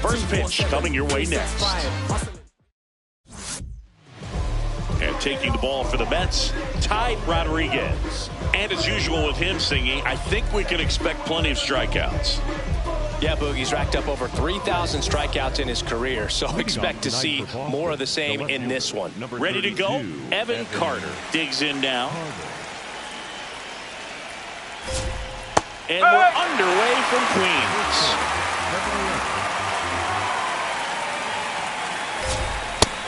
First pitch coming your way next. And taking the ball for the Mets, Ty Rodriguez. And as usual with him, Singy, I think we can expect plenty of strikeouts. Yeah, Boogie's racked up over 3,000 strikeouts in his career, so expect to see more of the same in this one. Ready to go? Evan Carter digs in now. And we're underway from Queens.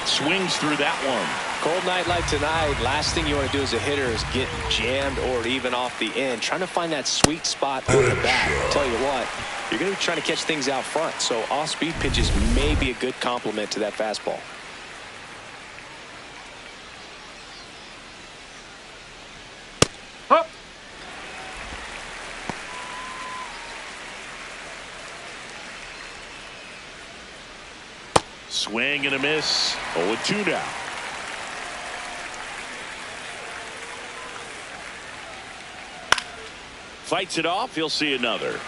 Swings through that one. Cold night like tonight, last thing you want to do as a hitter is get jammed or even off the end. Trying to find that sweet spot on the bat. I'll tell you what, you're going to be trying to catch things out front, so off-speed pitches may be a good complement to that fastball. Swing and a miss. 0-2 now. Fights it off. He'll see another.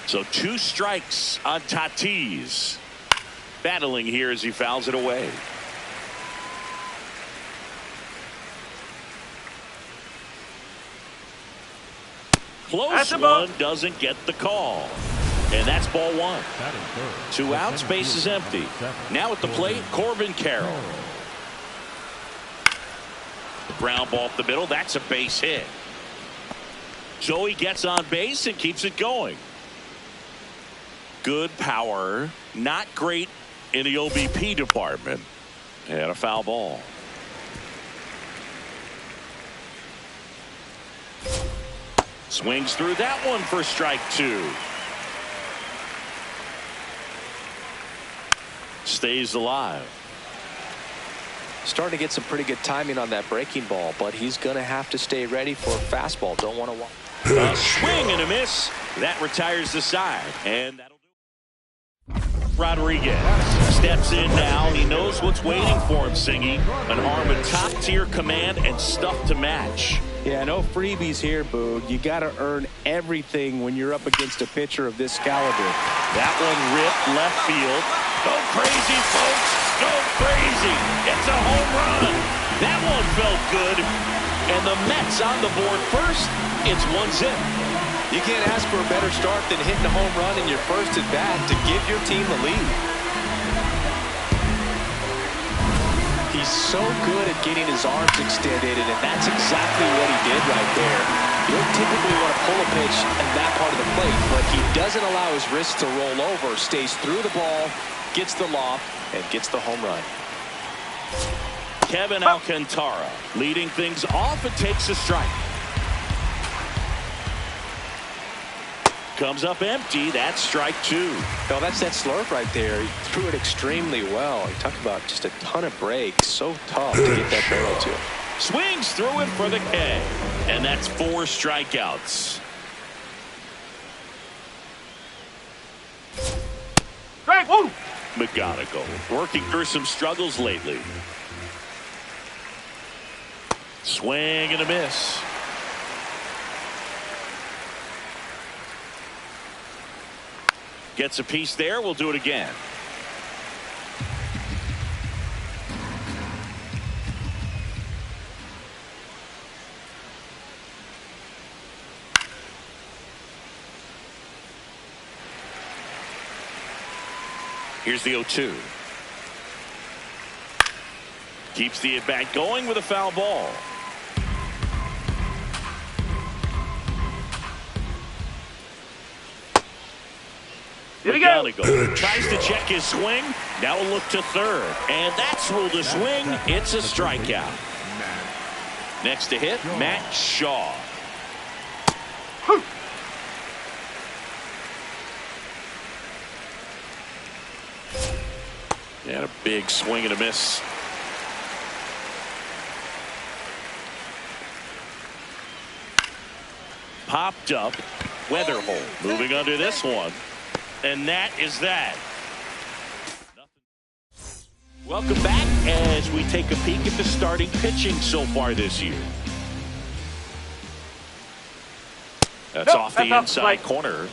So 2 strikes on Tatis. Battling here as he fouls it away. Close one, doesn't get the call. And that's ball 1. 2 outs, base is empty. Now at the plate, Corbin Carroll. The ground ball up the middle, that's a base hit. So he gets on base and keeps it going. Good power, not great in the OBP department. And a foul ball. Swings through that one for strike 2. Stays alive. Starting to get some pretty good timing on that breaking ball, but he's going to have to stay ready for a fastball. Don't want to walk. A swing and a miss. That retires the side. And that'll do it. Rodriguez steps in now. He knows what's waiting for him, Singy. An arm with top-tier command and stuff to match. Yeah, no freebies here, Boog. You got to earn everything when you're up against a pitcher of this caliber. That one ripped left field. Go crazy, folks. Go crazy. It's a home run. That one felt good. And the Mets on the board first. It's 1-0. You can't ask for a better start than hitting a home run in your first at bat to give your team the lead. He's so good at getting his arms extended, and that's exactly what he did right there. You don't typically want to pull a pitch at that part of the plate, but he doesn't allow his wrist to roll over, stays through the ball, gets the loft, and gets the home run. Kevin Alcantara leading things off and takes a strike. Comes up empty. That's strike 2. No, that's that slurve right there. He threw it extremely well. He talked about just a ton of breaks. So tough to get that barrel to. Swings through it for the K. And that's 4 strikeouts. Strike 1. McGonigal working through some struggles lately. Swing and a miss. Gets a piece there. We'll do it again. Here's the 0-2. Keeps the at-bat going with a foul ball. Here we go. Tries to check his swing. Now a look to third. And that's ruled a swing. It's a strikeout. Next to hit, Matt Shaw. And a big swing and a miss. Popped up. Weatherholt moving under this one. And that is that. Welcome back as we take a peek at the starting pitching so far this year. That's off the inside corner.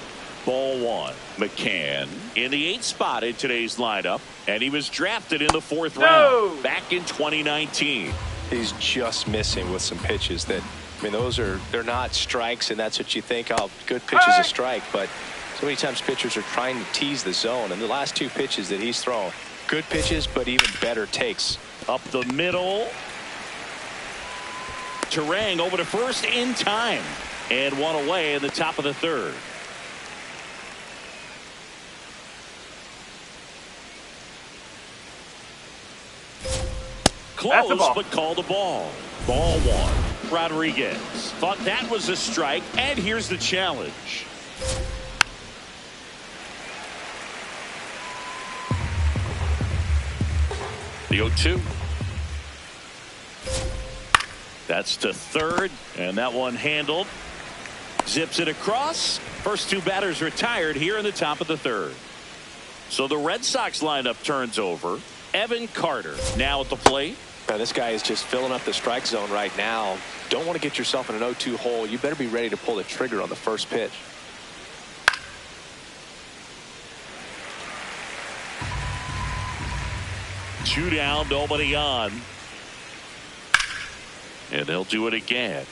Ball one. McCann in the 8th spot in today's lineup, and he was drafted in the 4th round back in 2019. He's just missing with some pitches that, I mean, they're not strikes, and that's what you think, oh, good pitch is a strike, but so many times pitchers are trying to tease the zone, and the last 2 pitches that he's thrown, good pitches, but even better takes. Up the middle. Terang over to first in time, and 1 away in the top of the 3rd. Close, but called a ball. Ball one. Rodriguez thought that was a strike, and here's the challenge. The 0-2. That's to 3rd, and that one handled. Zips it across. First 2 batters retired here in the top of the 3rd. So the Red Sox lineup turns over. Evan Carter now at the plate. Now this guy is just filling up the strike zone right now. Don't want to get yourself in an 0-2 hole. You better be ready to pull the trigger on the first pitch. Two down, nobody on. And they'll do it again.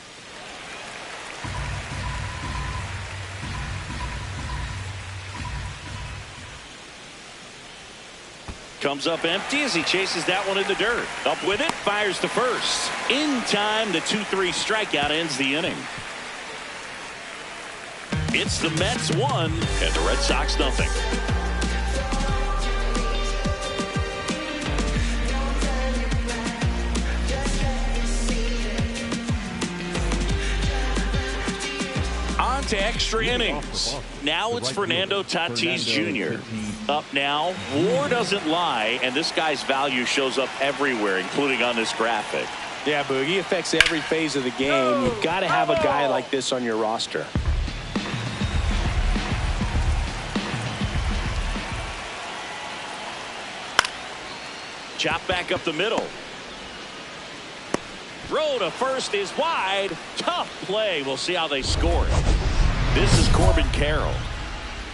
Comes up empty as he chases that one in the dirt. Up with it, fires to first. In time, the 2-3 strikeout ends the inning. It's the Mets 1 and the Red Sox nothing. On to extra innings. Now it's Fernando Tatis Jr. Up now. WAR doesn't lie, and this guy's value shows up everywhere, including on this graphic. Yeah, Boog, he affects every phase of the game. You've got to have a guy like this on your roster. Chop back up the middle. Throw to first is wide. Tough play. We'll see how they score it. This is Corbin Carroll.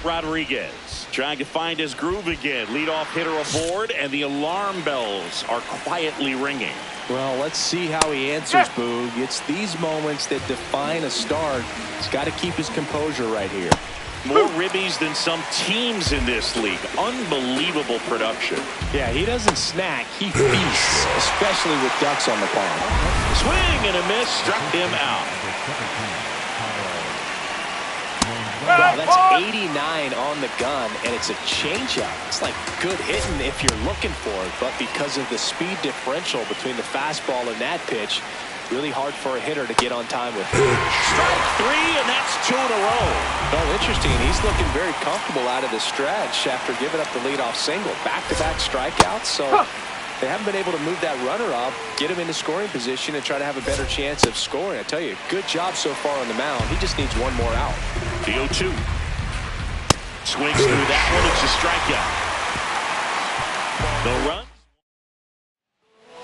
Rodriguez trying to find his groove again. Leadoff hitter aboard, and the alarm bells are quietly ringing. Well, let's see how he answers, Boog. It's these moments that define a start. He's got to keep his composure right here. More ribbies than some teams in this league. Unbelievable production. Yeah, he doesn't snack. He feasts, especially with ducks on the pond. Swing and a miss, struck him out. Wow, that's 89 on the gun, and it's a changeup. It's like good hitting if you're looking for it, but because of the speed differential between the fastball and that pitch, really hard for a hitter to get on time with it. Strike 3, and that's 2 in a row. Oh, interesting. He's looking very comfortable out of the stretch after giving up the leadoff single. Back-to-back strikeouts, so they haven't been able to move that runner up, get him into scoring position, and try to have a better chance of scoring. I tell you, good job so far on the mound. He just needs one more out. The 0-2. Swings through that one. It's a strikeout. No run.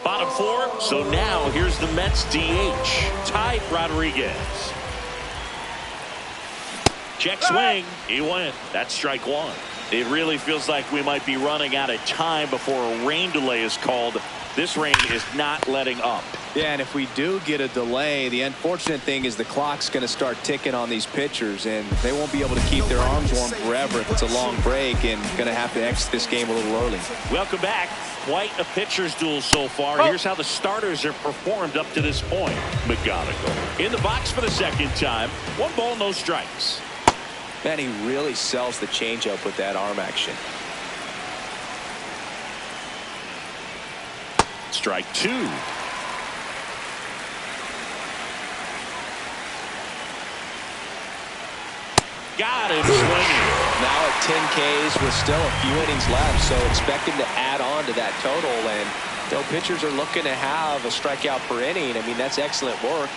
Bottom 4. So now here's the Mets DH. Ty Rodriguez. Check swing. He went. That's strike 1. It really feels like we might be running out of time before a rain delay is called. This rain is not letting up. Yeah, and if we do get a delay, the unfortunate thing is the clock's going to start ticking on these pitchers, and they won't be able to keep their arms warm forever if it's a long break, and going to have to exit this game a little early. Welcome back. Quite a pitcher's duel so far. Here's how the starters have performed up to this point. McGonigal in the box for the second time. 1 ball, no strikes. Man, he really sells the changeup with that arm action. Strike 2. Got him swinging. Now at 10 Ks with still a few innings left, so expect him to add on to that total. And though pitchers are looking to have a strikeout per inning, I mean, that's excellent work.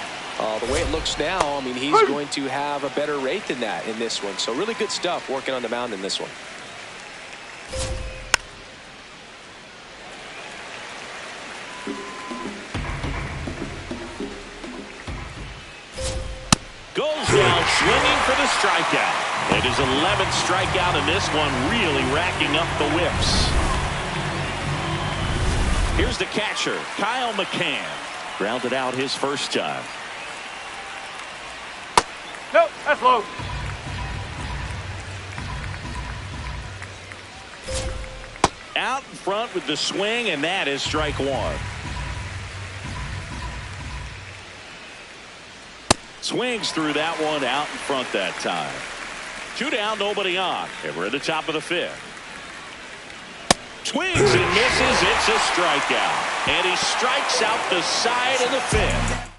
The way it looks now, I mean, he's going to have a better rate than that in this one. So really good stuff working on the mound in this one. Goes down swinging for the strikeout. And his 11th strikeout in this one, really racking up the whiffs. Here's the catcher, Kyle McCann. Grounded out his first time. Nope, that's low. Out in front with the swing, and that is strike one. Swings through that one out in front that time. 2 down, nobody on. And we're at the top of the 5th. Swings and misses. It's a strikeout. And he strikes out the side of the 5th.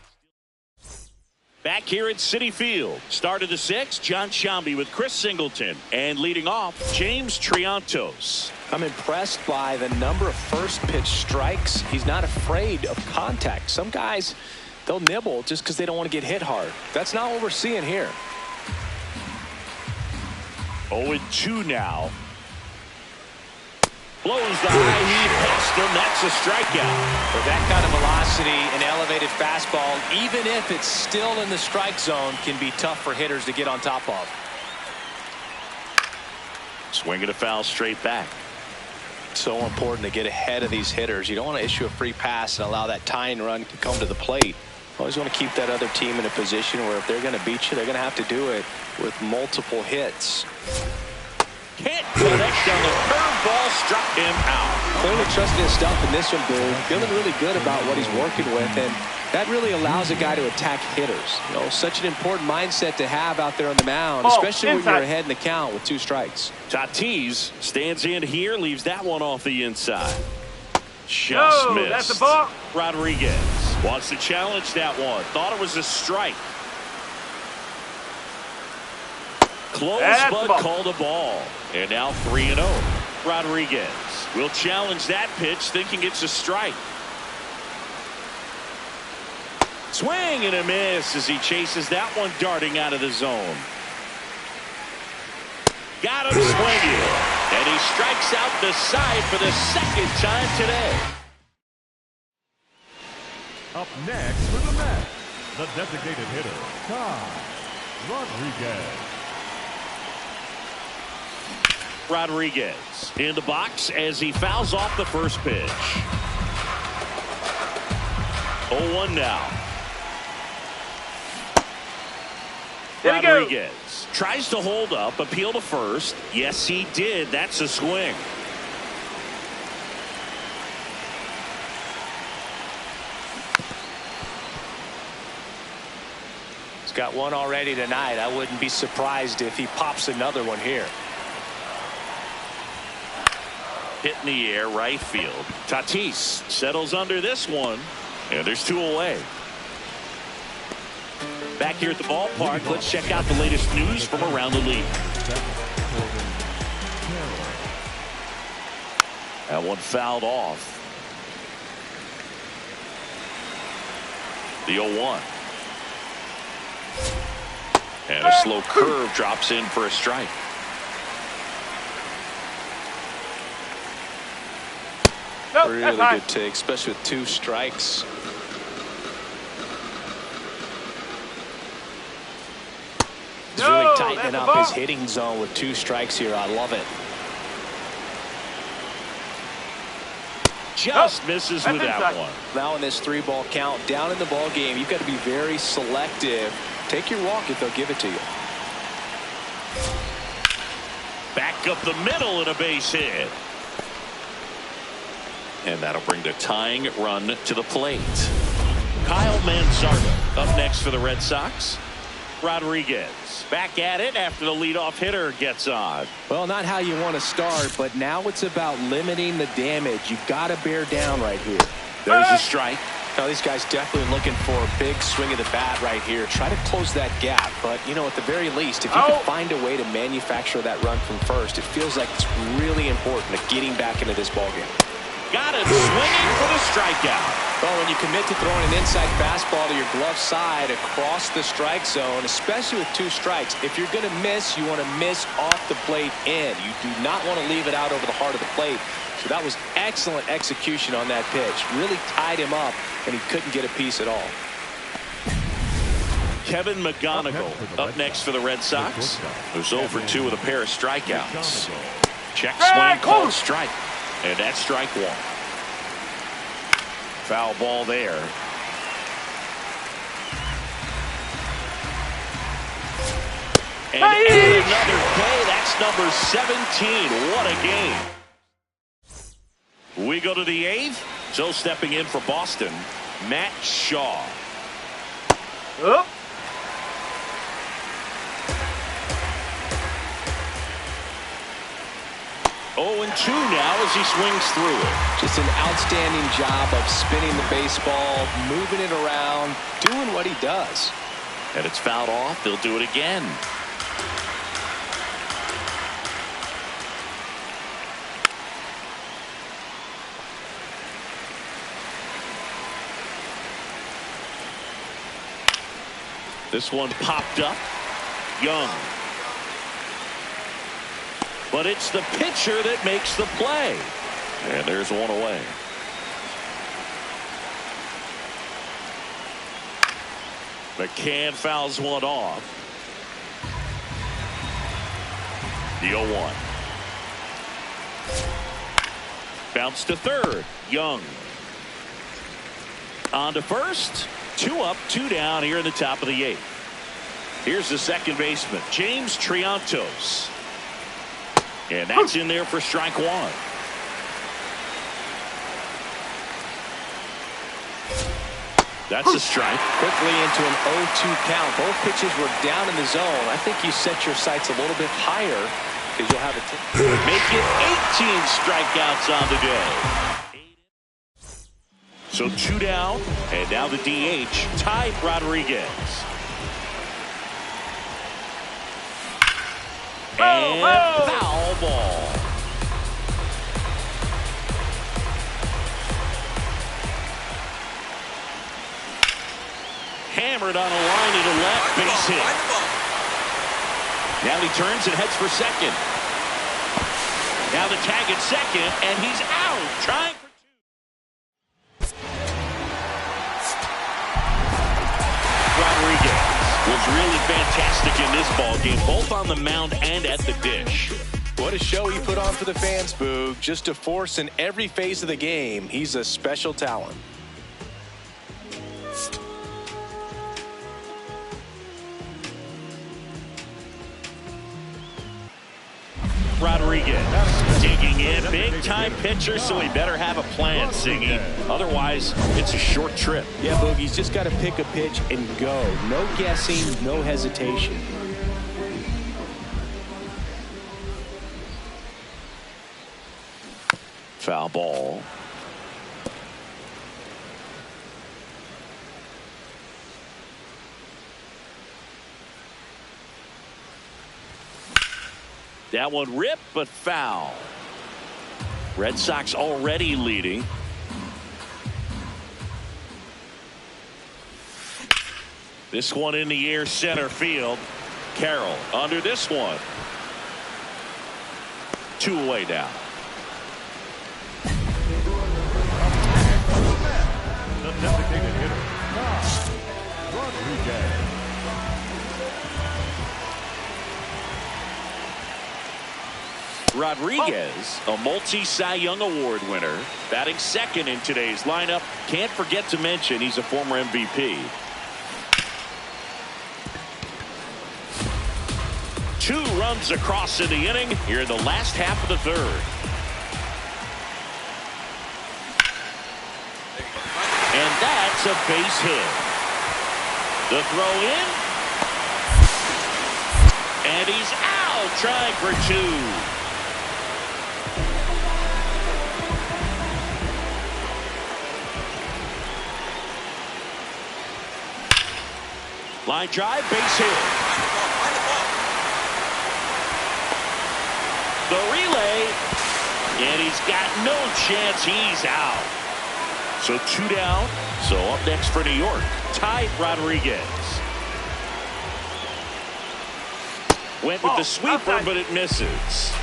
Back here at Citi Field. Start of the 6th, John Sciambi with Chris Singleton. And leading off, James Triantos. I'm impressed by the number of first pitch strikes. He's not afraid of contact. Some guys, they'll nibble just because they don't want to get hit hard. That's not what we're seeing here. 0-2 now. Blows the high heat past him. That's a strikeout. With that kind of velocity, an elevated fastball, even if it's still in the strike zone, can be tough for hitters to get on top of. Swinging a foul straight back. So important to get ahead of these hitters. You don't want to issue a free pass and allow that tying run to come to the plate. Always want to keep that other team in a position where if they're going to beat you, they're going to have to do it with multiple hits. Can't connect on the curveball, struck him out. Clearly trusting his stuff in this one, Boo. Feeling really good about what he's working with, and that really allows a guy to attack hitters. You know, such an important mindset to have out there on the mound, especially when you're ahead in the count with 2 strikes. Tatis stands in here, leaves that one off the inside. Just missed. That's a ball. Rodriguez wants to challenge that one. Thought it was a strike. Close, but called a ball. And now 3-0. Rodriguez will challenge that pitch, thinking it's a strike. Swing and a miss as he chases that one darting out of the zone. Got him swinging. And he strikes out the side for the 2nd time today. Up next for the Mets, the designated hitter, Kyle Rodriguez. Rodriguez in the box as he fouls off the first pitch. 0-1 now. Rodriguez tries to hold up, appeal to first. Yes, he did. That's a swing. He's got one already tonight. I wouldn't be surprised if he pops another one here. Hit in the air, right field. Tatis settles under this one, and there's 2 away. Back here at the ballpark, let's check out the latest news from around the league. That one fouled off. The 0-1. And a slow curve drops in for a strike. Really good take, especially with 2 strikes. He's really tightening up his hitting zone with 2 strikes here. I love it. Just misses with that one. Now in this 3-ball count, down in the ball game, you've got to be very selective. Take your walk if they'll give it to you. Back up the middle and a base hit. And that'll bring the tying run to the plate. Kyle Manzardo up next for the Red Sox. Rodriguez back at it after the leadoff hitter gets on. Well, not how you want to start, but now it's about limiting the damage. You've got to bear down right here. There's a strike. Now these guys definitely looking for a big swing of the bat right here. Try to close that gap, but you know, at the very least, if you can find a way to manufacture that run from first, it feels like it's really important to getting back into this ballgame. Got it swinging for the strikeout. Well, when you commit to throwing an inside fastball to your glove side across the strike zone, especially with 2 strikes, if you're going to miss, you want to miss off the plate in. You do not want to leave it out over the heart of the plate. So that was excellent execution on that pitch. Really tied him up, and he couldn't get a piece at all. Kevin McGonigal up next for the Red Sox, who's 0 for 2 with a pair of strikeouts. Check swing called strike, and that's strike one. Foul ball there. And another K. That's number 17. What a game. We go to the 8th. So stepping in for Boston, Matt Shaw. Up. 0-2 now as he swings through it. Just an outstanding job of spinning the baseball, moving it around, doing what he does. And it's fouled off. He'll do it again. This one popped up. Young. But it's the pitcher that makes the play. And there's one away. McCann fouls one off. The 0-1. Bounce to third. Young. On to first. 2 up, 2 down here in the top of the 8th. Here's the second baseman, James Triantos. And that's in there for strike one. That's a strike. Quickly into an 0-2 count. Both pitches were down in the zone. I think you set your sights a little bit higher because you'll have a make it 18 strikeouts on the day. So 2 down, and now the DH, Ty Rodriguez. And foul ball. Hammered on a line to the left, base hit. Now he turns and heads for second. Now the tag at second, and he's out, trying for 2. Rodriguez was really fantastic in this ball game, both on the mound and at the dish. What a show he put on for the fans, Boog. Just a force in every phase of the game. He's a special talent. Rodriguez digging in, big time pitcher, so he better have a plan, Siggy. Otherwise, it's a short trip. Yeah, Boog, he's just got to pick a pitch and go. No guessing, no hesitation. Foul ball. That one ripped, but foul. Red Sox already leading. This one in the air, center field. Carroll under this one. 2 away now. The designated hitter, Ty Rodriguez. Rodriguez, a multi-Cy Young Award winner, batting second in today's lineup. Can't forget to mention he's a former MVP. 2 runs across in the inning here in the last half of the 3rd. And that's a base hit. The throw in. And he's out, trying for 2. Line drive, base hit. The relay, and he's got no chance. He's out. So 2 down. So up next for New York, Ty Rodriguez. Went with the sweeper, but it misses.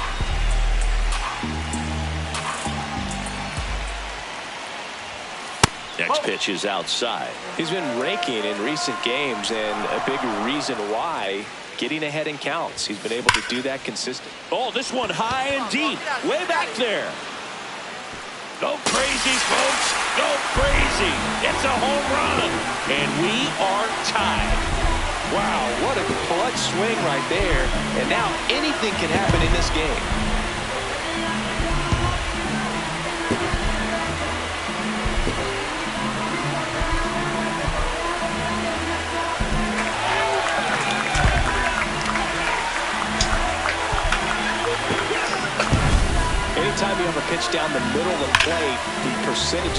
Next pitch is outside. He's been raking in recent games, and a big reason why, getting ahead in counts. He's been able to do that consistently. Oh, this one high and deep, way back there. Go crazy, folks. Go crazy. It's a home run. And we are tied. Wow, what a clutch swing right there. And now anything can happen in this game. Anytime you have a pitch down the middle of the plate, the percentage.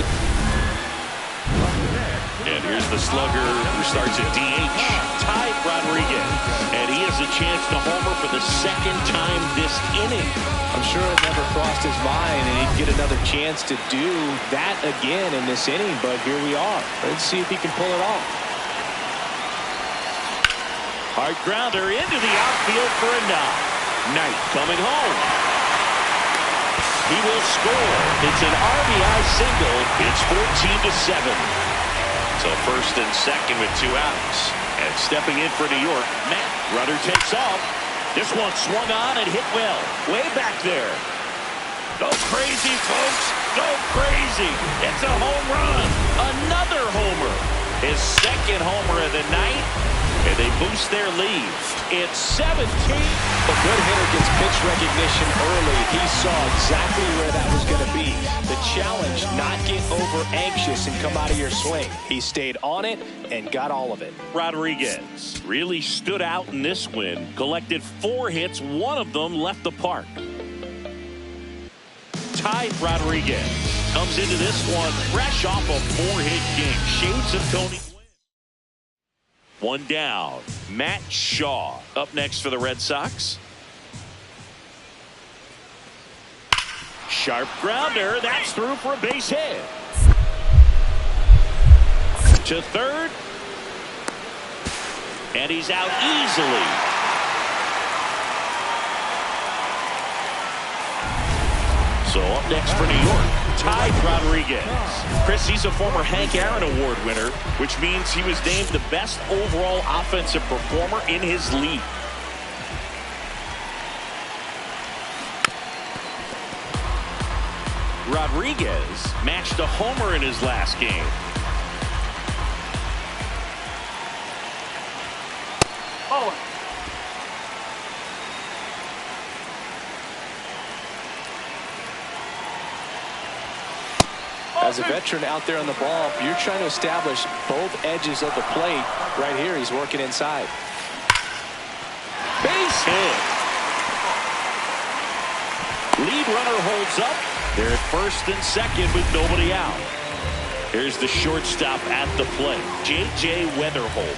And here's the slugger who starts at DH, Ty Rodriguez. And he has a chance to homer for the second time this inning. I'm sure it never crossed his mind, and he'd get another chance to do that again in this inning, but here we are. Let's see if he can pull it off. Hard grounder into the outfield for a knock. Knight coming home. He will score. It's an RBI single. It's 14-7. So first and second with 2 outs. And stepping in for New York, Matt. Runner takes off. This one swung on and hit well. Way back there. Go crazy, folks. Go crazy. It's a home run. Another homer. His second homer of the night. And they boost their lead. It's 17. A good hitter gets pitch recognition early. He saw exactly where that was going to be. The challenge, not get over anxious and come out of your swing. He stayed on it and got all of it. Rodriguez really stood out in this win. Collected 4 hits. 1 of them left the park. Ty Rodriguez comes into this one fresh off a 4-hit game. Shades of Tony. 1 down. Matt Shaw up next for the Red Sox. Sharp grounder. That's through for a base hit. To third. And he's out easily. So up next for New York, Ty Rodriguez. Chris, he's a former Hank Aaron Award winner, which means he was named the best overall offensive performer in his league. Rodriguez matched a homer in his last game. Oh. As a veteran out there on the ball, you're trying to establish both edges of the plate. Right here, he's working inside. Base hit. Lead runner holds up. They're at first and second with nobody out. Here's the shortstop at the plate, J.J. Weatherholt.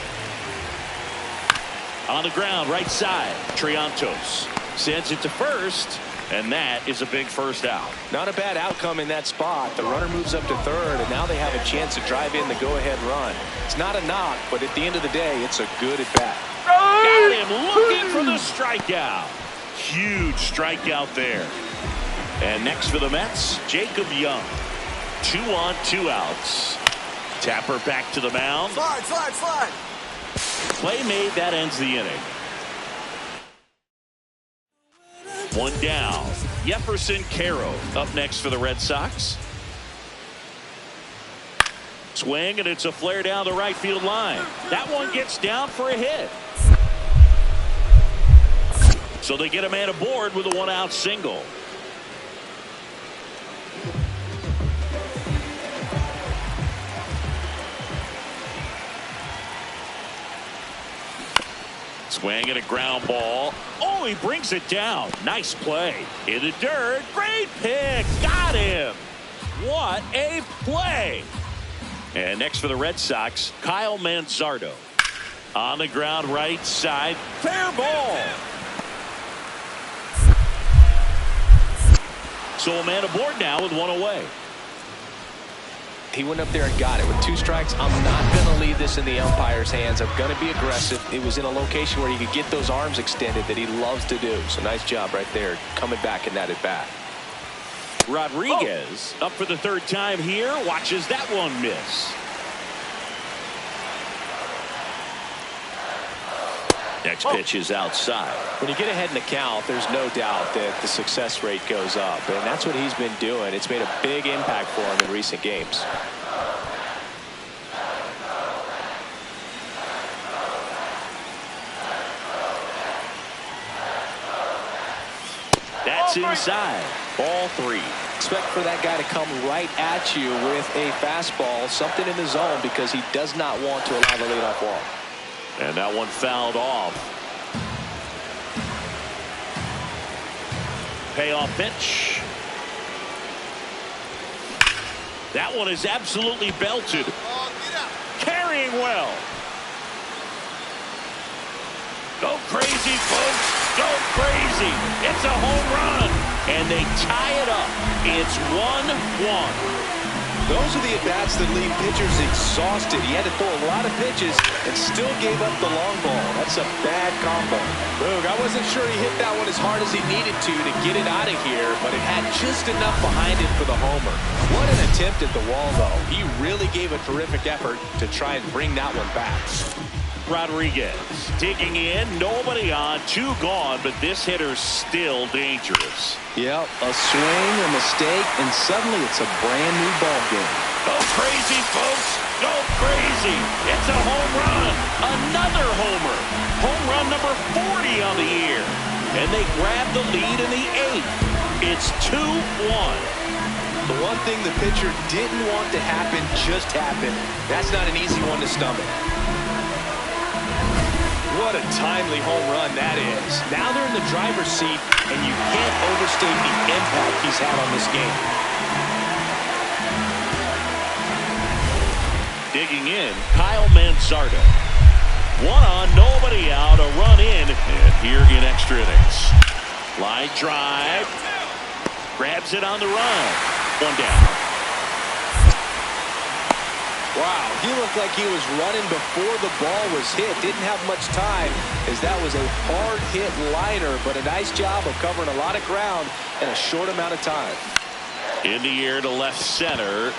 On the ground, right side, Triantos sends it to first. And that is a big first out. Not a bad outcome in that spot. The runner moves up to third, and now they have a chance to drive in the go-ahead run. It's not a knock, but at the end of the day, it's a good at-bat. Got him looking for the strikeout. Huge strikeout there. And next for the Mets, Jacob Young. 2 on, 2 outs. Tapper back to the mound. Slide, slide, slide. Play made, that ends the inning. 1 down. Jefferson Caro up next for the Red Sox. Swing, and it's a flare down the right field line. That one gets down for a hit. So they get a man aboard with a 1-out single. Swing and a ground ball. Oh, he brings it down. Nice play. In the dirt. Great pick. Got him. What a play. And next for the Red Sox, Kyle Manzardo. On the ground, right side. Fair ball. So a man aboard now with 1 away. He went up there and got it. With 2 strikes, I'm not going to leave this in the umpire's hands. I'm going to be aggressive. It was in a location where he could get those arms extended that he loves to do. So nice job right there, coming back in that at bat. Rodriguez up for the third time here. Watches that one miss. Next pitch is outside. When you get ahead in the count, there's no doubt that the success rate goes up, and that's what he's been doing. It's made a big impact for him in recent games. That's inside. Ball 3. Expect for that guy to come right at you with a fastball, something in the zone, because he does not want to allow the leadoff walk. And that one fouled off. Payoff pitch. That one is absolutely belted. Carrying well. Go crazy, folks. Go crazy. It's a home run. And they tie it up. It's 1-1. Those are the at-bats that leave pitchers exhausted. He had to throw a lot of pitches and still gave up the long ball. That's a bad combo. Boog, I wasn't sure he hit that one as hard as he needed to get it out of here, but it had just enough behind it for the homer. What an attempt at the wall, though. He really gave a terrific effort to try and bring that one back. Rodriguez digging in, nobody on, 2 gone, but this hitter's still dangerous. Yep, a swing, a mistake, and suddenly it's a brand new ball game. Go crazy, folks. Go crazy. It's a home run. Another homer. Home run number 40 on the year. And they grab the lead in the 8th. It's 2-1. The one thing the pitcher didn't want to happen just happened. That's not an easy one to stomach. What a timely home run that is. Now they're in the driver's seat, and you can't overstate the impact he's had on this game. Digging in, Kyle Manzardo. 1 on, nobody out, a run in, and here in extra innings. Line drive. Grabs it on the run. 1 down. Wow, he looked like he was running before the ball was hit. Didn't have much time, as that was a hard hit liner, but a nice job of covering a lot of ground in a short amount of time. In the air to left center.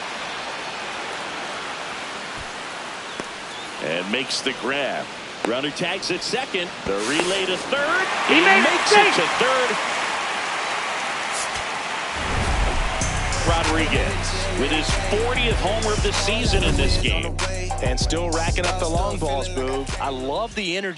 And makes the grab. Runner tags at second. The relay to third. He makes it to third. Rodriguez with his 40th homer of the season in this game. And still racking up the long balls, Boog. I love the energy.